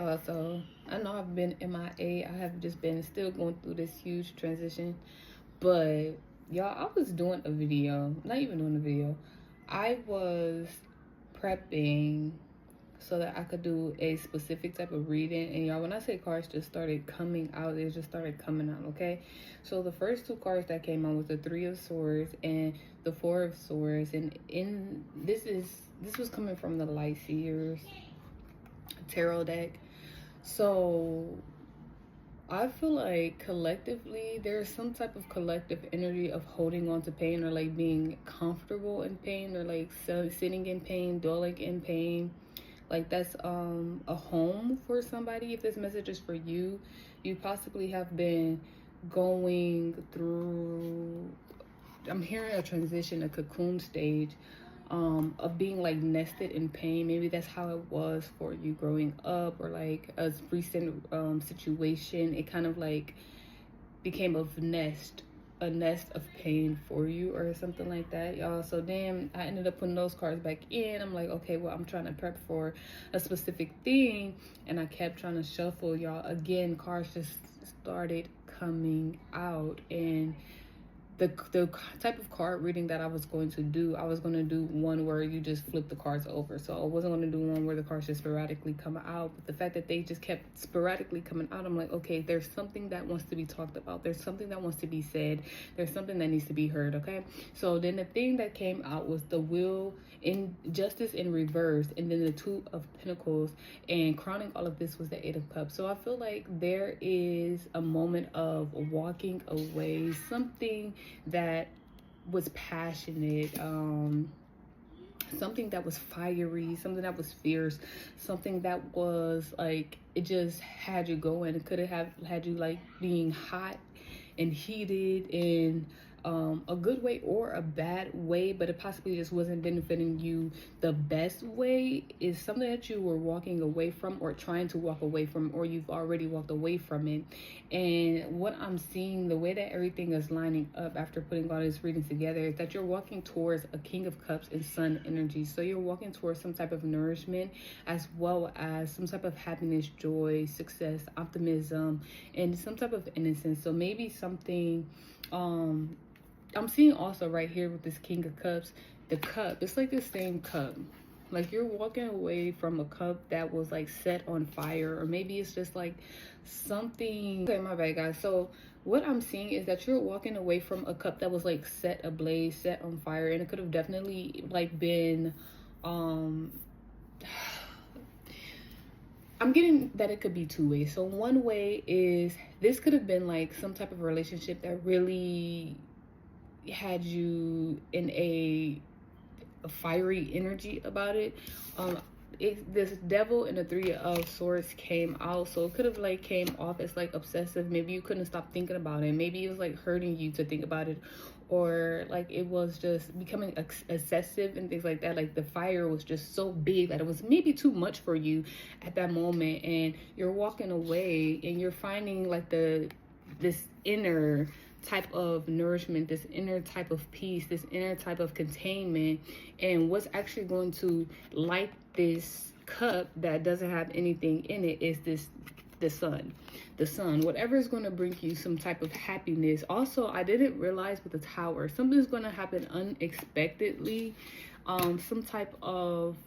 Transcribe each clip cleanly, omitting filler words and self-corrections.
y'all, so I know I've been MIA. I have just been still going through this huge transition. But y'all, I was doing a video, not even doing a video. I was prepping so that I could do a specific type of reading. And y'all, when I say cards just started coming out, they just started coming out, okay? So the first two cards that came out was the Three of Swords and the Four of Swords. And this was coming from the Light Seers tarot deck. So I feel like collectively there's some type of collective energy of holding on to pain, or like being comfortable in pain, or like sitting in pain, dwelling in pain. Like that's a home for somebody. If this message is for you, you possibly have been going through, I'm hearing a transition, a cocoon stage, of being like nested in pain. Maybe that's how it was for you growing up, or like a recent situation. It kind of like became a nest of pain for you, or something like that, y'all. So then I ended up putting those cards back in. I'm like, okay, well, I'm trying to prep for a specific thing, and I kept trying to shuffle, y'all. Again, cards just started coming out, and the type of card reading that I was going to do, I was going to do one where you just flip the cards over. So I wasn't going to do one where the cards just sporadically come out. But the fact that they just kept sporadically coming out, I'm like, okay, there's something that wants to be talked about. There's something that wants to be said. There's something that needs to be heard, okay? So then the thing that came out was the Wheel, in Justice in reverse, and then the Two of Pentacles, and crowning all of this was the Eight of Cups. So I feel like there is a moment of walking away, something that was passionate, something that was fiery, something that was fierce, something that was like, it just had you going. It could have had you like being hot and heated in a good way or a bad way, but it possibly just wasn't benefiting you the best way. Is something that you were walking away from, or trying to walk away from, or you've already walked away from it. And what I'm seeing, the way that everything is lining up after putting all this reading together, is that you're walking towards a King of Cups and Sun energy. So you're walking towards some type of nourishment, as well as some type of happiness, joy, success, optimism, and some type of innocence. So maybe something, I'm seeing also right here with this King of Cups, the cup, it's like the same cup. Like you're walking away from a cup that was like set on fire, or maybe it's just like something. Okay, my bad, guys. So what I'm seeing is that you're walking away from a cup that was like set ablaze, set on fire, and it could have definitely like been, I'm getting that it could be two ways. So one way is this could have been like some type of relationship that really had you in a fiery energy about it. This Devil and the Three of Swords came out, so it could have like came off as like obsessive. Maybe you couldn't stop thinking about it. Maybe it was like hurting you to think about it, or like it was just becoming excessive and things like that. Like the fire was just so big that it was maybe too much for you at that moment, and you're walking away and you're finding like this inner type of nourishment, this inner type of peace, this inner type of containment. And what's actually going to light this cup that doesn't have anything in it is the sun. Whatever is going to bring you some type of happiness. Also, I didn't realize with the Tower, something's going to happen unexpectedly, some type of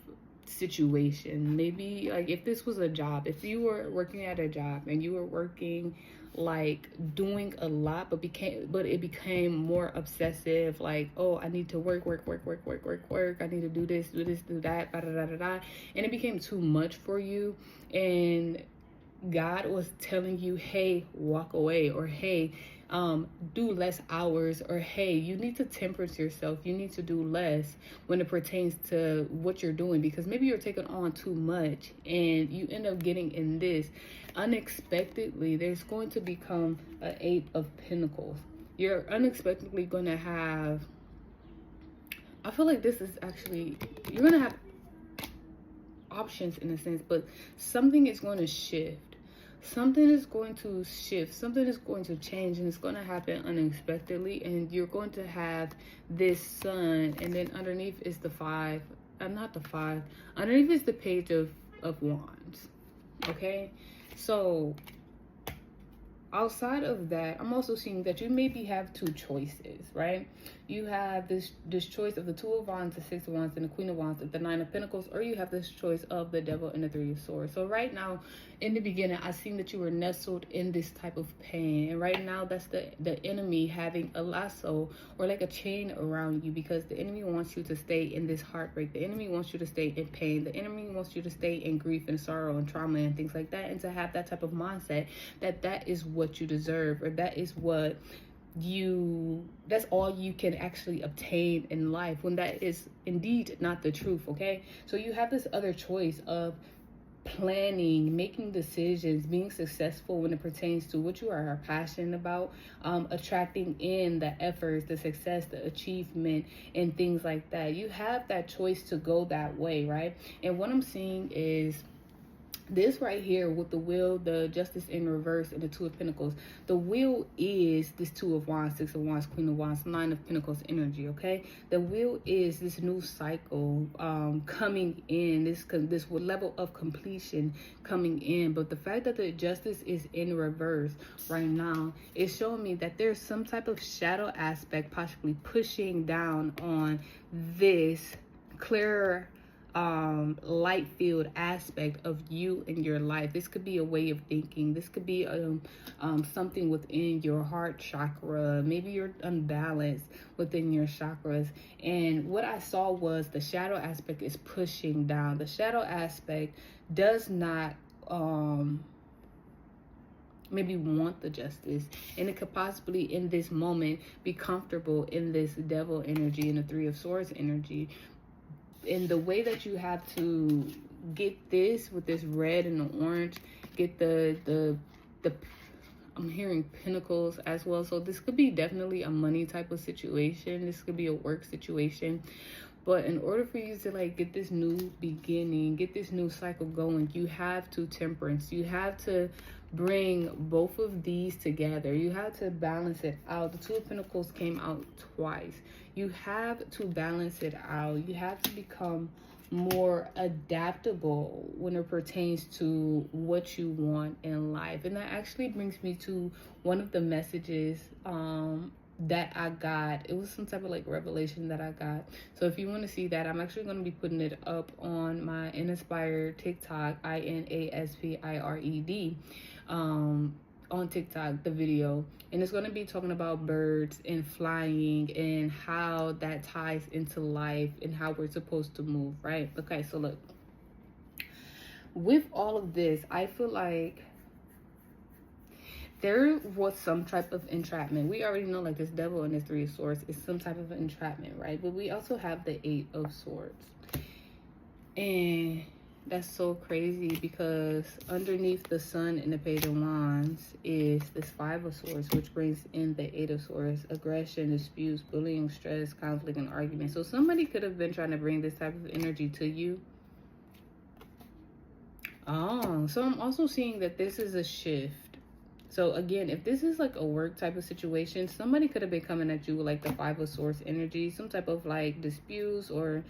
situation. Maybe like if this was a job, if you were working at a job and you were working like doing a lot, but it became more obsessive. Like, oh, I need to work. I need to do this, do that, and it became too much for you. And God was telling you, hey, walk away, or hey, do less hours, or hey, you need to temperate yourself. You need to do less when it pertains to what you're doing, because maybe you're taking on too much and you end up getting in this unexpectedly. There's going to become an Eight of Pentacles. You're unexpectedly going to have, I feel like this is actually, you're going to have options in a sense, but something is going to shift. Something is going to shift, something is going to change, and it's going to happen unexpectedly. And you're going to have this Sun, and then underneath is the five, not the five, underneath is the Page of Wands. Okay, so outside of that, I'm also seeing that you maybe have two choices, right? You have this choice of the Two of Wands, the Six of Wands, and the Queen of Wands, the Nine of Pentacles, or you have this choice of the Devil and the Three of Swords. So right now, in the beginning, I seen that you were nestled in this type of pain, and right now, that's the enemy having a lasso or like a chain around you, because the enemy wants you to stay in this heartbreak. The enemy wants you to stay in pain. The enemy wants you to stay in grief and sorrow and trauma and things like that, and to have that type of mindset that is what you deserve, or that is what that's all you can actually obtain in life, when that is indeed not the truth. Okay, so you have this other choice of planning, making decisions, being successful when it pertains to what you are passionate about, attracting in the efforts, the success, the achievement, and things like that. You have that choice to go that way, right? And what I'm seeing is this right here with the Wheel, the Justice in reverse, and the Two of Pentacles. The Wheel is this Two of Wands, Six of Wands, Queen of Wands, Nine of Pentacles energy, okay? The Wheel is this new cycle coming in, this level of completion coming in. But the fact that the Justice is in reverse right now is showing me that there's some type of shadow aspect possibly pushing down on this clearer light field aspect of you in your life. This could be a way of thinking. This could be something within your heart chakra. Maybe you're unbalanced within your chakras. And what I saw was the shadow aspect is pushing down. The shadow aspect does not maybe want the justice, and it could possibly in this moment be comfortable in this Devil energy and the Three of Swords energy. And the way that you have to get this with this red and the orange, get the I'm hearing pentacles as well. So this could be definitely a money type of situation. This could be a work situation. But in order for you to like get this new beginning, get this new cycle going, you have to temperance. You have to bring both of these together. You have to balance it out. The Two of Pentacles came out twice. You have to balance it out. You have to become more adaptable when it pertains to what you want in life. And that actually brings me to one of the messages that I got. It was some type of like revelation that I got. So if you want to see that, I'm actually going to be putting it up on my Inspired TikTok, INASPIRED, on TikTok, the video. And it's going to be talking about birds and flying and how that ties into life and how we're supposed to move, right? Okay, so look, with all of this, I feel like there was some type of entrapment. We already know like this Devil and this Three of Swords is some type of entrapment, right? But we also have the Eight of Swords. And that's so crazy because underneath the Sun and the Page of Wands is this Five of Swords, which brings in the Eight of Swords: aggression, disputes, bullying, stress, conflict, and argument. So somebody could have been trying to bring this type of energy to you. Oh, so I'm also seeing that this is a shift. So again, if this is like a work type of situation, somebody could have been coming at you with like the Five of Swords energy, some type of like disputes or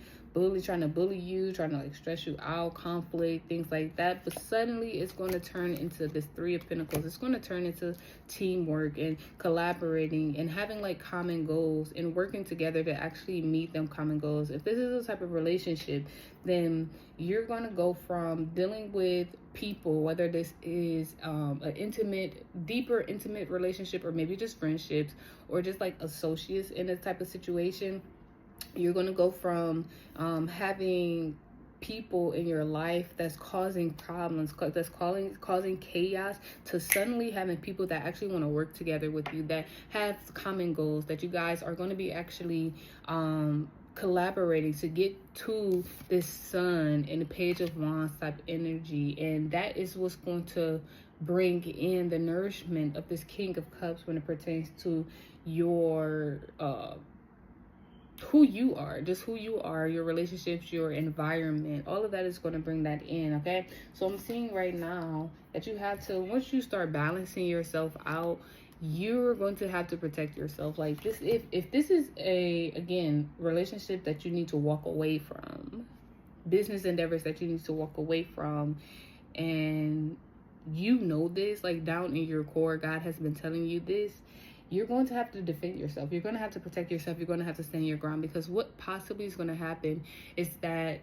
trying to bully you, trying to like stress you out, conflict, things like that. But suddenly it's going to turn into this Three of Pentacles. It's going to turn into teamwork and collaborating and having like common goals and working together to actually meet them common goals. If this is a type of relationship, then you're going to go from dealing with people, whether this is an deeper intimate relationship, or maybe just friendships, or just like associates in this type of situation. You're going to go from having people in your life that's causing problems, that's causing chaos, to suddenly having people that actually want to work together with you, that have common goals, that you guys are going to be actually collaborating to get to this Sun and the Page of Wands type energy. And that is what's going to bring in the nourishment of this King of Cups when it pertains to your who you are, just who you are, your relationships, your environment. All of that is going to bring that in. Okay, so I'm seeing right now that you have to, once you start balancing yourself out, you're going to have to protect yourself. Like this, if this is a, again, relationship that you need to walk away from, business endeavors that you need to walk away from, and you know this, like down in your core, God has been telling you this, you're going to have to defend yourself. You're going to have to protect yourself. You're going to have to stand your ground, because what possibly is going to happen is that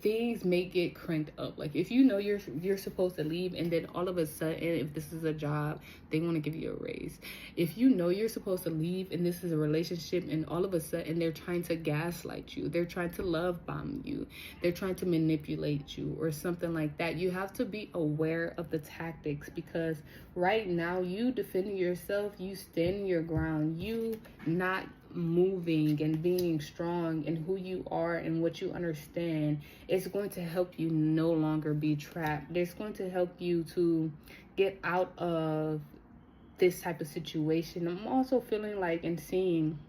things may get cranked up. Like if you know you're supposed to leave, and then all of a sudden, if this is a job, they want to give you a raise. If you know you're supposed to leave and this is a relationship, and all of a sudden they're trying to gaslight you, they're trying to love bomb you, they're trying to manipulate you or something like that, you have to be aware of the tactics, because right now you defending yourself, you standing your ground, you not moving and being strong in who you are and what you understand, it's going to help you no longer be trapped. It's going to help you to get out of this type of situation. I'm also feeling like and seeing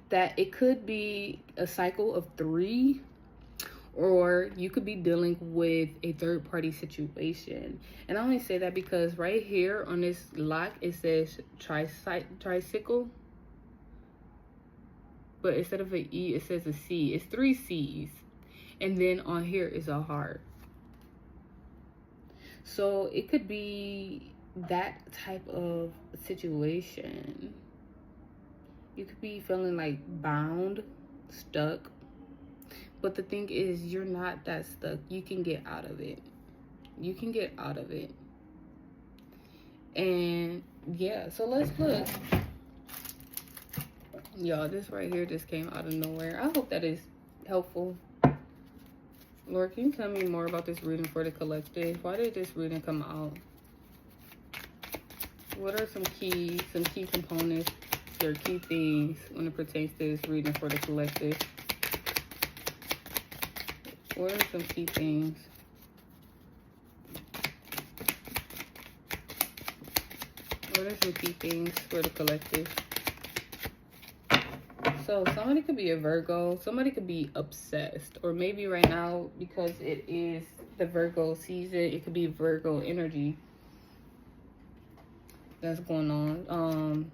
that it could be a cycle of 3, or you could be dealing with a third party situation. And I only say that because right here on this lock it says tricycle, but instead of an E, it says a C. It's 3 C's. And then on here is a heart. So it could be that type of situation. You could be feeling like bound, stuck. But the thing is, you're not that stuck. You can get out of it. You can get out of it. And yeah, so let's look. Y'all, this right here just came out of nowhere. I hope that is helpful. Lord, can you tell me more about this reading for the collective? Why did this reading come out? What are some key components or key things when it pertains to this reading for the collective? What are some key things? What are some key things for the collective? So somebody could be a Virgo, somebody could be obsessed, or maybe right now, because it is the Virgo season, it could be Virgo energy that's going on.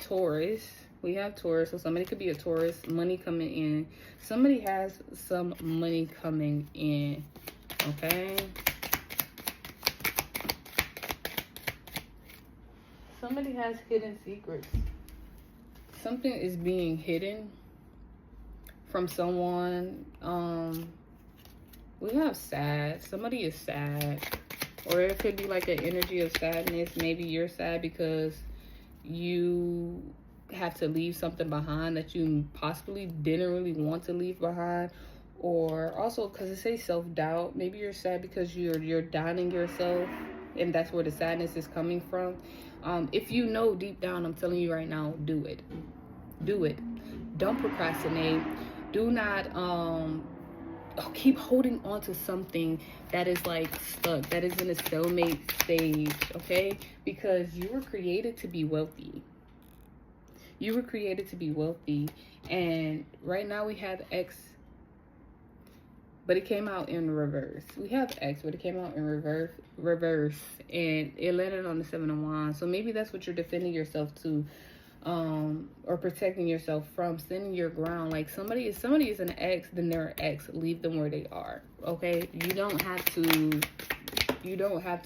Taurus, we have Taurus, so somebody could be a Taurus, money coming in. Somebody has some money coming in, okay? Somebody has hidden secrets. Something is being hidden from someone. We have sad. Somebody is sad. Or it could be like an energy of sadness. Maybe you're sad because you have to leave something behind that you possibly didn't really want to leave behind. Or also because it says self-doubt. Maybe you're sad because you're doubting yourself, and that's where the sadness is coming from. If you know deep down, I'm telling you right now, do it. Do it. Don't procrastinate. Do not keep holding on to something that is like stuck, that is in a stalemate stage, okay? Because you were created to be wealthy. You were created to be wealthy. And right now we have X, but it came out in reverse. We have X, but it came out in reverse, and it landed on the 7 of Wands. So maybe that's what you're defending yourself to, or protecting yourself from, standing your ground. Like somebody is an X, then they're an X. Leave them where they are, okay? You don't have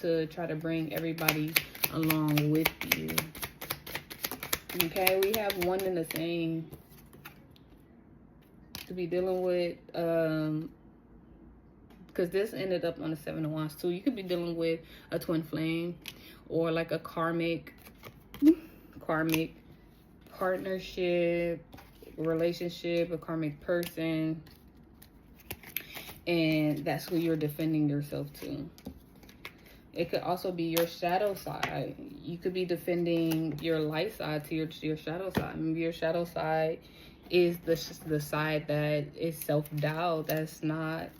to try to bring everybody along with you, okay? We have one and the same to be dealing with, because this ended up on the 7 of Wands too. You could be dealing with a twin flame, or like a karmic partnership, relationship, a karmic person, and that's who you're defending yourself to. It could also be your shadow side. You could be defending your light side to your shadow side. Maybe your shadow side is the side that is self-doubt, that's not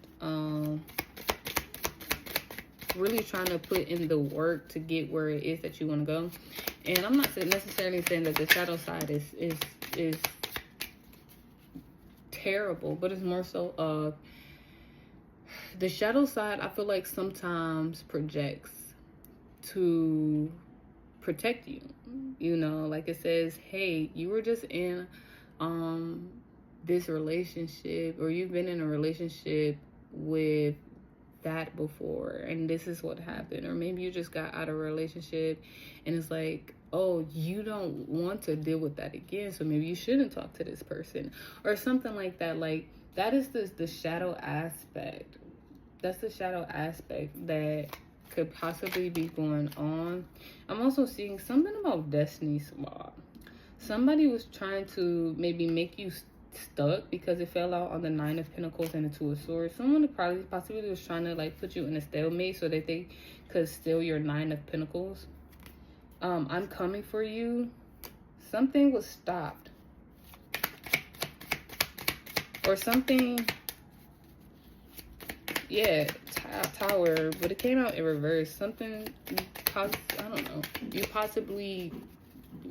really trying to put in the work to get where it is that you want to go. And I'm not necessarily saying that the shadow side is terrible, but it's more so of the shadow side. I feel like sometimes projects to protect you. You know, like it says, hey, you were just in this relationship, or you've been in a relationship with that before and this is what happened. Or maybe you just got out of a relationship and it's like, oh, you don't want to deal with that again, so maybe you shouldn't talk to this person or something like that. Like, that is the shadow aspect. That's the shadow aspect that could possibly be going on. I'm also seeing something about destiny swap. Somebody was trying to maybe make you stuck because it fell out on the 9 of Pentacles and the 2 of Swords. Someone possibly was trying to like put you in a stalemate so that they could steal your 9 of Pentacles. I'm coming for you. Something was stopped. Or something. Yeah, Tower, but it came out in reverse. Something, I don't know. You possibly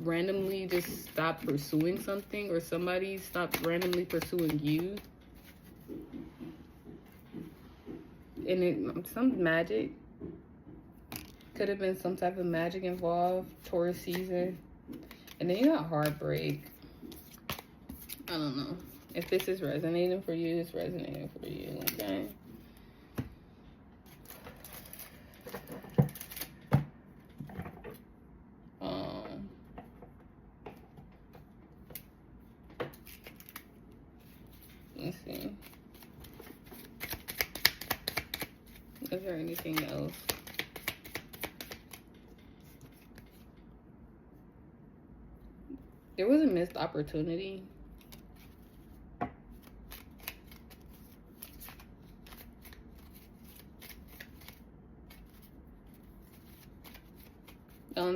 randomly just stopped pursuing something, or somebody stopped randomly pursuing you. And some magic. Could have been some type of magic involved. Taurus season. And then you got heartbreak. I don't know. If this is resonating for you, it's resonating for you, okay? Let's see. Is there anything else? There was a missed opportunity.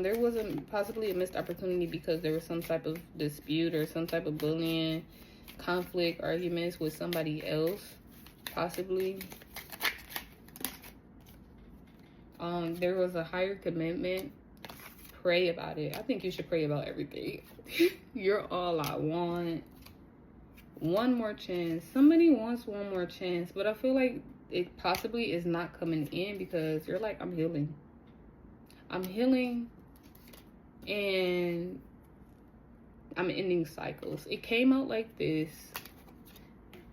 There was possibly a missed opportunity because there was some type of dispute or some type of bullying, conflict, arguments with somebody else, possibly. There was a higher commitment. Pray about it. I think you should pray about everything. You're all I want. One more chance. Somebody wants one more chance, but I feel like it possibly is not coming in because you're like, I'm healing. I'm healing and I'm ending cycles. It came out like this.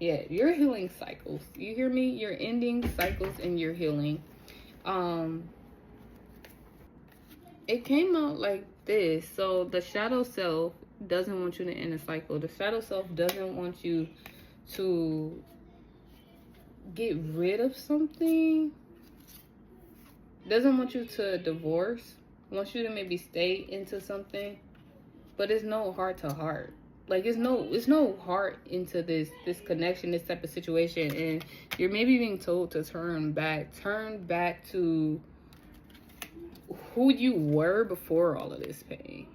Yeah, you're healing cycles. You hear me? You're ending cycles and you're healing. It came out like this. So the shadow self doesn't want you to end a cycle. The shadow self doesn't want you to get rid of something. Doesn't want you to divorce. Wants you to maybe stay into something. But it's no heart to heart. Like, it's no heart into this connection, this type of situation. And you're maybe being told to turn back to who you were before all of this pain.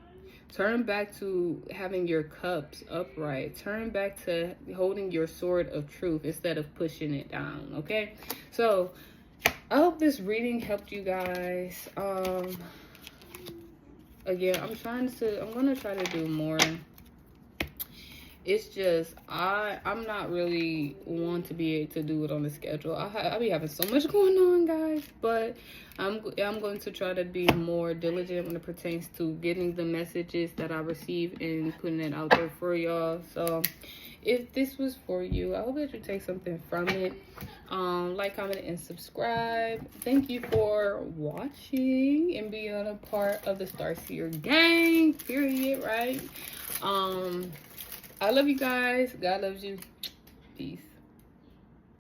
Turn back to having your cups upright. Turn back to holding your sword of truth instead of pushing it down, okay? So, I hope this reading helped you guys. Again, I'm gonna try to do more. It's just, I'm not really one to be able to do it on the schedule. I be having so much going on, guys. But I'm going to try to be more diligent when it pertains to getting the messages that I receive and putting it out there for y'all. So, if this was for you, I hope that you take something from it. Like, comment, and subscribe. Thank you for watching and being a part of the Starseer gang. Period, right? I love you guys. God loves you. Peace.